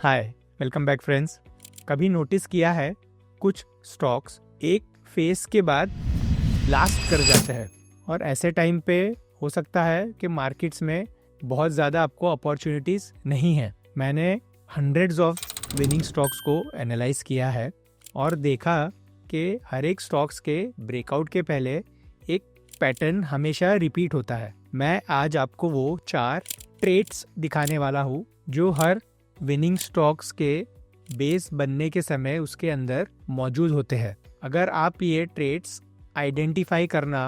हाय, welcome back friends. कभी notice किया है कुछ स्टॉक्स एक फेस के बाद लास्ट कर जाते हैं और ऐसे टाइम पे हो सकता है कि मार्केट्स में बहुत ज़्यादा आपको अपॉर्चुनिटीज़ नहीं है। मैंने हंड्रेड्स ऑफ विनिंग स्टॉक्स को एनालाइज किया है और देखा कि हर एक स्टॉक्स के ब्रेकआउट के पहले एक पैटर्न हमेशा रिपीट होता है। मैं आज आपको वो 4 ट्रेड्स दिखाने वाला हूँ जो हर विनिंग स्टॉक्स के बेस बनने के समय उसके अंदर मौजूद होते हैं। अगर आप ये ट्रेड्स आइडेंटिफाई करना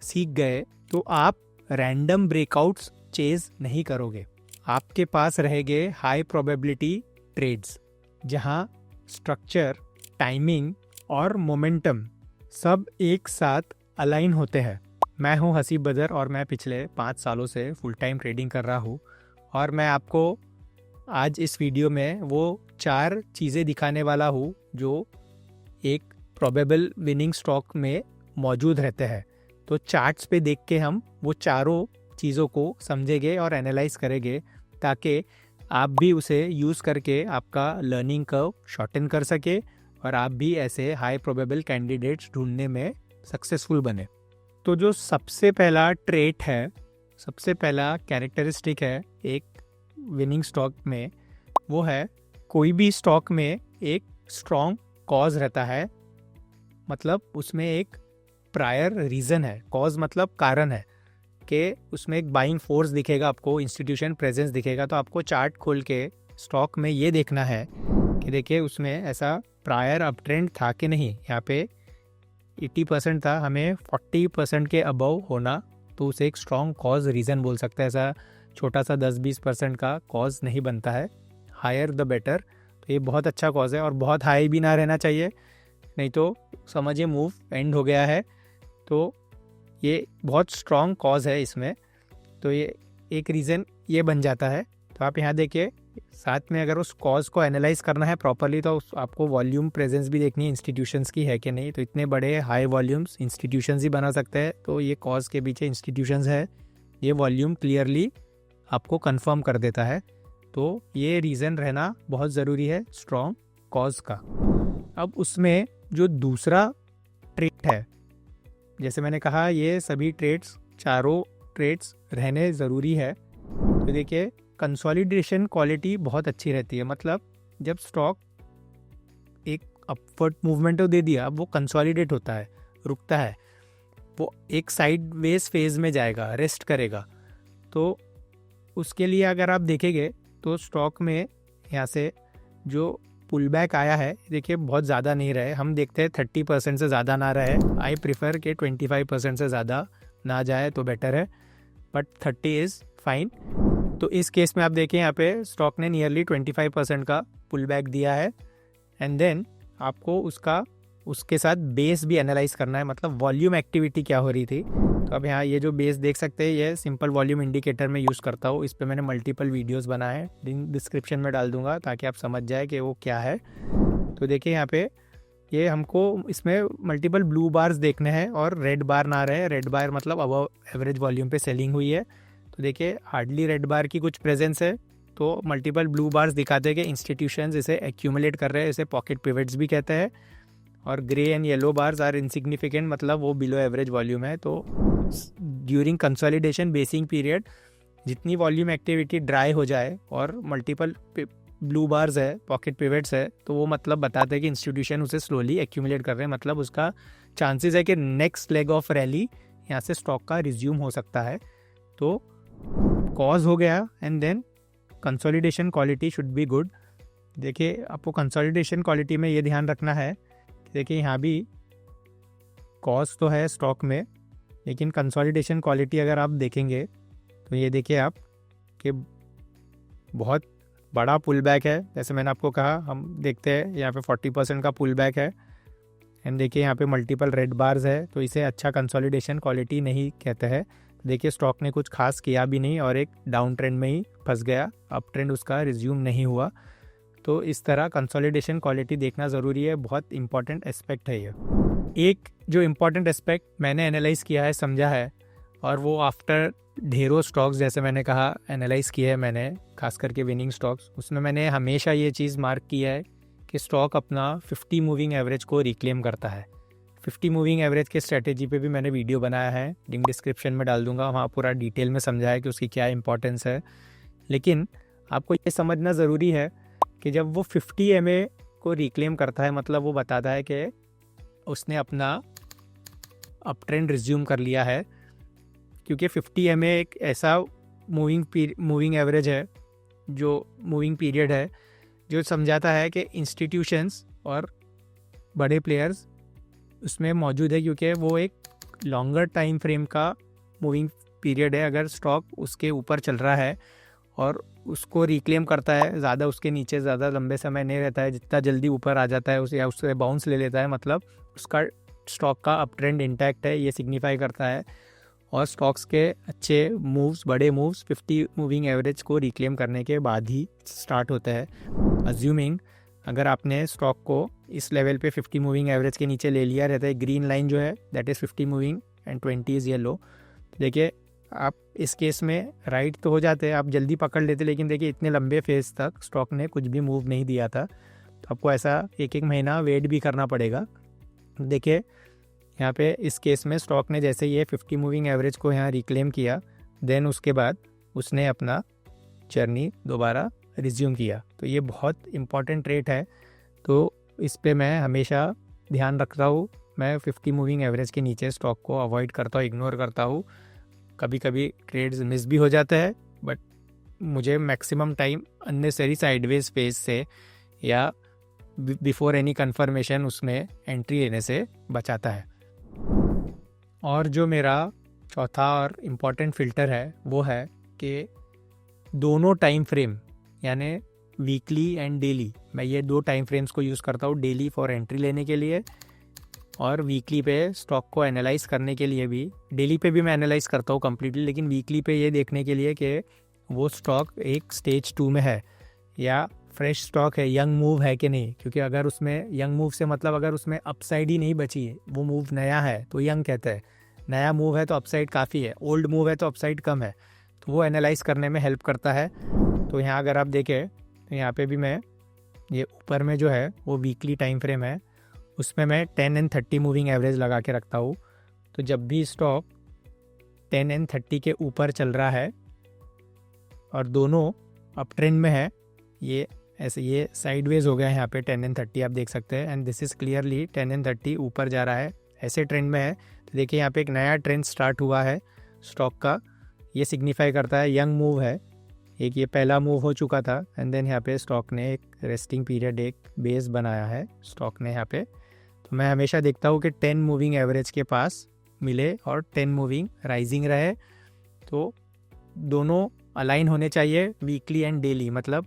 सीख गए तो आप रैंडम ब्रेकआउट्स चेज नहीं करोगे। आपके पास रहेंगे हाई प्रोबेबिलिटी ट्रेड्स जहां स्ट्रक्चर, टाइमिंग और मोमेंटम सब एक साथ अलाइन होते हैं। मैं हूं हसीब बदर और मैं पिछले 5 सालों से फुल टाइम ट्रेडिंग कर रहा हूं और मैं आपको आज इस वीडियो में वो 4 चीज़ें दिखाने वाला हूँ जो एक प्रोबेबल विनिंग स्टॉक में मौजूद रहते हैं। तो चार्ट्स पे देख के हम वो चारों चीज़ों को समझेंगे और एनालाइज करेंगे ताकि आप भी उसे यूज़ करके आपका लर्निंग कर्व शॉर्टन कर सके और आप भी ऐसे हाई प्रोबेबल कैंडिडेट्स ढूंढने में सक्सेसफुल बने। तो जो सबसे पहला ट्रेट है, सबसे पहला कैरेक्टरिस्टिक है एक विनिंग स्टॉक में, वो है कोई भी स्टॉक में एक स्ट्रॉन्ग कॉज रहता है। मतलब उसमें एक प्रायर रीज़न है। कॉज मतलब कारण है कि उसमें एक बाइंग फोर्स दिखेगा, आपको इंस्टीट्यूशन प्रेजेंस दिखेगा। तो आपको चार्ट खोल के स्टॉक में ये देखना है कि देखिए उसमें ऐसा प्रायर अप ट्रेंड था कि नहीं। यहाँ पे 80% था, हमें 40% के अबव होना, तो उसे एक स्ट्रॉन्ग कॉज रीज़न बोल सकते हैं। ऐसा छोटा सा 10-20% का कॉज नहीं बनता है, हायर द बेटर। तो ये बहुत अच्छा कॉज है और बहुत हाई भी ना रहना चाहिए, नहीं तो समझिए मूव एंड हो गया है। तो ये बहुत स्ट्रॉन्ग कॉज है इसमें, तो ये एक रीज़न ये बन जाता है। तो आप यहाँ देखिए, साथ में अगर उस कॉज को एनालाइज करना है प्रॉपरली तो आपको वॉल्यूम प्रेजेंस भी देखनी है इंस्टीट्यूशंस की है कि नहीं। तो इतने बड़े हाई वॉल्यूम्स इंस्टीट्यूशंस ही बना सकते हैं, तो ये कॉज के पीछे इंस्टीट्यूशंस है, ये वॉल्यूम क्लियरली आपको कंफर्म कर देता है। तो ये रीज़न रहना बहुत ज़रूरी है स्ट्रॉन्ग कॉज का। अब उसमें जो दूसरा ट्रेड है, जैसे मैंने कहा ये सभी ट्रेड्स, चारों ट्रेड्स रहने ज़रूरी है। तो देखिए कंसोलिडेशन क्वालिटी बहुत अच्छी रहती है। मतलब जब स्टॉक एक अपवर्ड मूवमेंट तो दे दिया, अब वो कंसोलिडेट होता है, रुकता है, वो एक साइडवेज फेज में जाएगा, रेस्ट करेगा। तो उसके लिए अगर आप देखेंगे तो स्टॉक में यहाँ से जो पुल बैक आया है, देखिए बहुत ज़्यादा नहीं रहे। हम देखते हैं 30% से ज़्यादा ना रहे। आई प्रिफर के 25% से ज़्यादा ना जाए तो बेटर है, बट 30 इज़ फाइन। तो इस केस में आप देखें यहाँ पे स्टॉक ने नियरली 25% का पुल बैक दिया है। एंड देन आपको उसके साथ बेस भी एनालाइज करना है, मतलब वॉल्यूम एक्टिविटी क्या हो रही थी। तो अब यहाँ ये जो बेस देख सकते हैं, ये सिंपल वॉल्यूम इंडिकेटर में यूज़ करता हूँ। इस पे मैंने मल्टीपल वीडियोस बनाए हैं, डिस्क्रिप्शन में डाल दूंगा ताकि आप समझ जाए कि वो क्या है। तो देखिए यहाँ पे ये हमको इसमें मल्टीपल ब्लू बार्स देखने हैं और रेड बार ना रहे। रेड बार मतलब अबव एवरेज वॉल्यूम पे सेलिंग हुई है। तो देखिए हार्डली रेड बार की कुछ प्रेजेंस है, तो मल्टीपल ब्लू बार्स दिखाते हैं कि इंस्टीट्यूशंस इसे एक्यूमुलेट कर रहे हैं, इसे पॉकेट पिवट्स भी कहते हैं। और grey and yellow bars are insignificant, मतलब वो बिलो एवरेज वॉल्यूम है। तो ड्यूरिंग कंसोलिडेशन बेसिंग पीरियड जितनी वॉल्यूम एक्टिविटी ड्राई हो जाए और मल्टीपल ब्लू बार्स है, पॉकेट पिवट्स है, तो वो मतलब बताते हैं कि इंस्टीट्यूशन उसे स्लोली एक्यूमुलेट कर रहे हैं। मतलब उसका चांसेस है कि नेक्स्ट लेग ऑफ रैली यहाँ से स्टॉक का रिज्यूम हो सकता है। तो कॉज हो गया and then consolidation quality should be good. देखिए आपको कंसोलिडेशन क्वालिटी में ये ध्यान रखना है, देखिए यहाँ भी कॉज तो है स्टॉक में, लेकिन कंसोलिडेशन क्वालिटी अगर आप देखेंगे तो ये देखिए आप कि बहुत बड़ा पुल बैक है। जैसे मैंने आपको कहा, हम देखते हैं यहाँ पे 40% का पुल बैक है। एंड देखिए यहाँ पे मल्टीपल रेड बार्स है, तो इसे अच्छा कंसोलिडेशन क्वालिटी नहीं कहते हैं। देखिए स्टॉक ने कुछ खास किया भी नहीं और एक डाउन ट्रेंड में ही फंस गया, अप ट्रेंड उसका रिज्यूम नहीं हुआ। तो इस तरह कंसोलिडेशन क्वालिटी देखना ज़रूरी है, बहुत इंपॉर्टेंट एस्पेक्ट है ये। एक जो इम्पॉर्टेंट एस्पेक्ट मैंने एनालाइज किया है, समझा है, और वो आफ्टर ढेरों स्टॉक्स, जैसे मैंने कहा, एनालाइज किया है मैंने, खास करके विनिंग स्टॉक्स, उसमें मैंने हमेशा ये चीज़ मार्क किया है कि स्टॉक अपना 50 मूविंग एवरेज को रिक्लेम करता है। 50 मूविंग एवरेज के स्ट्रेटेजी पे भी मैंने वीडियो बनाया है, लिंक डिस्क्रिप्शन में डाल दूंगा, वहाँ पूरा डिटेल में समझा है कि उसकी क्या इंपॉर्टेंस है। लेकिन आपको ये समझना ज़रूरी है कि जब वो 50 MA को रिक्लेम करता है, मतलब वो बताता है कि उसने अपना अप ट्रेंड रिज्यूम कर लिया है, क्योंकि 50 MA एक ऐसा मूविंग एवरेज है, जो मूविंग पीरियड है, जो समझाता है कि इंस्टीट्यूशंस और बड़े प्लेयर्स उसमें मौजूद है, क्योंकि वो एक लॉन्गर टाइम फ्रेम का मूविंग पीरियड है। अगर स्टॉक उसके ऊपर चल रहा है और उसको रिक्लेम करता है, ज़्यादा उसके नीचे ज़्यादा लंबे समय नहीं रहता है, जितना जल्दी ऊपर आ जाता है उसे या उससे बाउंस ले लेता है, मतलब उसका स्टॉक का अप ट्रेंड इंटैक्ट है, ये सिग्निफाई करता है। और स्टॉक्स के अच्छे मूव्स, बड़े मूव्स 50 मूविंग एवरेज को रिक्लेम करने के बाद ही स्टार्ट होता है। अज्यूमिंग अगर आपने स्टॉक को इस लेवल पे 50 मूविंग एवरेज के नीचे ले लिया रहता है, ग्रीन लाइन जो है that is 50 moving and 20 is yellow, देखिए आप इस केस में राइट तो हो जाते हैं, आप जल्दी पकड़ लेते, लेकिन देखिए इतने लंबे फेज तक स्टॉक ने कुछ भी मूव नहीं दिया था, तो आपको ऐसा एक महीना वेट भी करना पड़ेगा। देखिए यहाँ पे इस केस में स्टॉक ने जैसे ये 50 मूविंग एवरेज को यहाँ रिक्लेम किया, देन उसके बाद उसने अपना जर्नी दोबारा रिज्यूम किया। तो ये बहुत इम्पॉर्टेंट ट्रेड है, तो इस पे मैं हमेशा ध्यान रखता हूँ। मैं 50 मूविंग एवरेज के नीचे स्टॉक को अवॉइड करता हूँ, इग्नोर करता हूँ। कभी कभी ट्रेड्स मिस भी हो जाता है, बट मुझे maximum time unnecessary sideways phase से या बिफोर एनी कन्फर्मेशन उसमें एंट्री लेने से बचाता है। और जो मेरा चौथा और इम्पॉर्टेंट फ़िल्टर है वो है कि दोनों टाइम फ्रेम, यानी वीकली एंड डेली, मैं ये 2 टाइम फ्रेम्स को यूज़ करता हूँ, डेली फॉर एंट्री लेने के लिए और वीकली पे स्टॉक को एनालाइज करने के लिए भी। डेली पे भी मैं एनालाइज करता हूँ कम्प्लीटली, लेकिन वीकली पे ये देखने के लिए कि वो स्टॉक एक स्टेज 2 में है या फ्रेश स्टॉक है, यंग मूव है कि नहीं। क्योंकि अगर उसमें यंग मूव से मतलब अगर उसमें अपसाइड ही नहीं बची है, वो मूव नया है तो यंग कहते हैं, नया मूव है तो अपसाइड काफ़ी है, ओल्ड मूव है तो अपसाइड कम है, तो वो एनालाइज करने में हेल्प करता है। तो यहाँ अगर आप देखें तो यहाँ पे भी मैं ये ऊपर में जो है वो वीकली टाइम फ्रेम है, उसमें मैं 10 एंड 30 मूविंग एवरेज लगा के रखता हूँ। तो जब भी स्टॉक 10 एंड 30 के ऊपर चल रहा है और दोनों अप ट्रेंड में है, ये ऐसे ये साइडवेज हो गया है यहाँ पे 10 एंड 30 आप देख सकते हैं, and this is clearly 10 and 30 ऊपर जा रहा है, ऐसे ट्रेंड में है। तो देखिए यहाँ पे एक नया ट्रेंड स्टार्ट हुआ है स्टॉक का, ये सिग्निफाई करता है यंग मूव है, एक ये पहला मूव हो चुका था, एंड देन यहाँ पे स्टॉक ने एक रेस्टिंग पीरियड, एक बेस बनाया है स्टॉक ने यहाँ पे। तो मैं हमेशा देखता हूँ कि 10 मूविंग एवरेज के पास मिले और 10 मूविंग राइजिंग रहे, तो दोनों अलाइन होने चाहिए वीकली एंड डेली। मतलब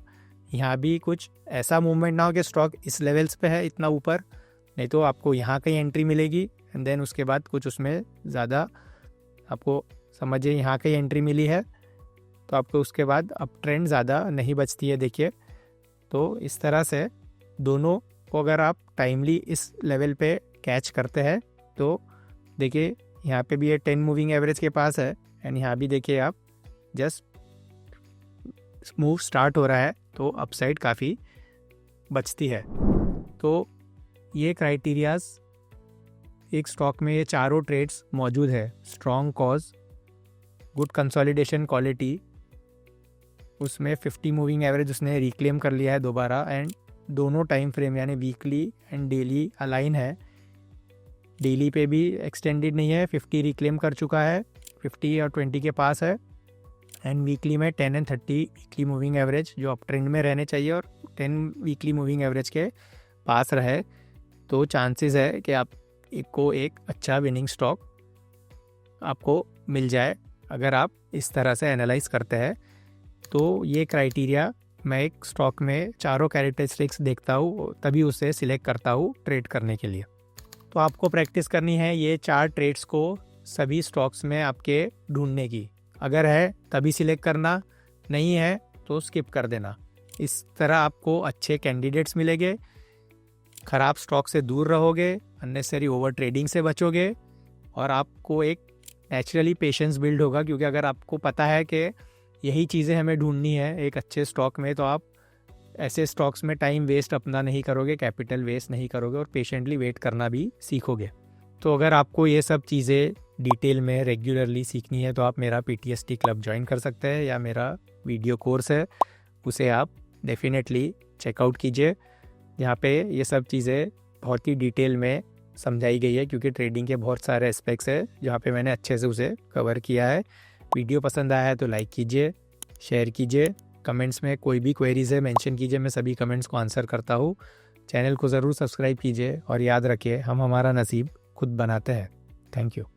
यहाँ भी कुछ ऐसा मूवमेंट ना हो कि स्टॉक इस लेवल्स पे है इतना ऊपर, नहीं तो आपको यहाँ कहीं एंट्री मिलेगी एंड देन उसके बाद कुछ उसमें ज़्यादा आपको समझिए यहाँ कहीं एंट्री मिली है तो आपको उसके बाद अप ट्रेंड ज़्यादा नहीं बचती है। देखिए तो इस तरह से दोनों को अगर आप टाइमली इस लेवल पे कैच करते हैं तो देखिए यहाँ पे भी ये 10 मूविंग एवरेज के पास है, एंड यहाँ भी देखिए आप जस्ट मूव स्टार्ट हो रहा है तो अपसाइड काफ़ी बचती है। तो ये क्राइटेरियाज एक स्टॉक में ये चारों ट्रेड्स मौजूद है, strong cause, good consolidation quality, उसमें 50 मूविंग एवरेज उसने रिक्लेम कर लिया है दोबारा, एंड दोनों टाइम फ्रेम यानी वीकली एंड डेली अलाइन है। डेली पे भी एक्सटेंडेड नहीं है, 50 रिक्लेम कर चुका है, 50 और 20 के पास है, एंड वीकली में 10 एंड 30 वीकली मूविंग एवरेज जो अप ट्रेंड में रहने चाहिए और 10 वीकली मूविंग एवरेज के पास रहे, तो चांसेस है कि आप को एक अच्छा विनिंग स्टॉक आपको मिल जाए अगर आप इस तरह से एनालाइज करते हैं। तो ये क्राइटेरिया मैं एक स्टॉक में चारों कैरेक्टरिस्टिक्स देखता हूँ तभी उसे सिलेक्ट करता हूँ ट्रेड करने के लिए। तो आपको प्रैक्टिस करनी है ये 4 ट्रेड्स को सभी स्टॉक्स में आपके ढूंढने की, अगर है तभी सिलेक्ट करना, नहीं है तो स्किप कर देना। इस तरह आपको अच्छे कैंडिडेट्स मिलेंगे, ख़राब स्टॉक से दूर रहोगे, अननेसेसरी ओवर ट्रेडिंग से बचोगे और आपको एक नेचुरली पेशेंस बिल्ड होगा, क्योंकि अगर आपको पता है कि यही चीज़ें हमें ढूंढनी है एक अच्छे स्टॉक में, तो आप ऐसे स्टॉक्स में टाइम वेस्ट अपना नहीं करोगे, कैपिटल वेस्ट नहीं करोगे और पेशेंटली वेट करना भी सीखोगे। तो अगर आपको ये सब चीज़ें डिटेल में रेगुलरली सीखनी है तो आप मेरा PTSD क्लब ज्वाइन कर सकते हैं, या मेरा वीडियो कोर्स है उसे आप डेफिनेटली चेकआउट कीजिए। यहाँ पे ये सब चीज़ें बहुत ही डिटेल में समझाई गई है, क्योंकि ट्रेडिंग के बहुत सारे एस्पेक्ट्स है जहाँ पे मैंने अच्छे से उसे कवर किया है। वीडियो पसंद आया है तो लाइक कीजिए, शेयर कीजिए, कमेंट्स में कोई भी क्वेरीज है मेंशन कीजिए, मैं सभी कमेंट्स को आंसर करता हूँ। चैनल को ज़रूर सब्सक्राइब कीजिए और याद रखिए हम हमारा नसीब खुद बनाते हैं। Thank you.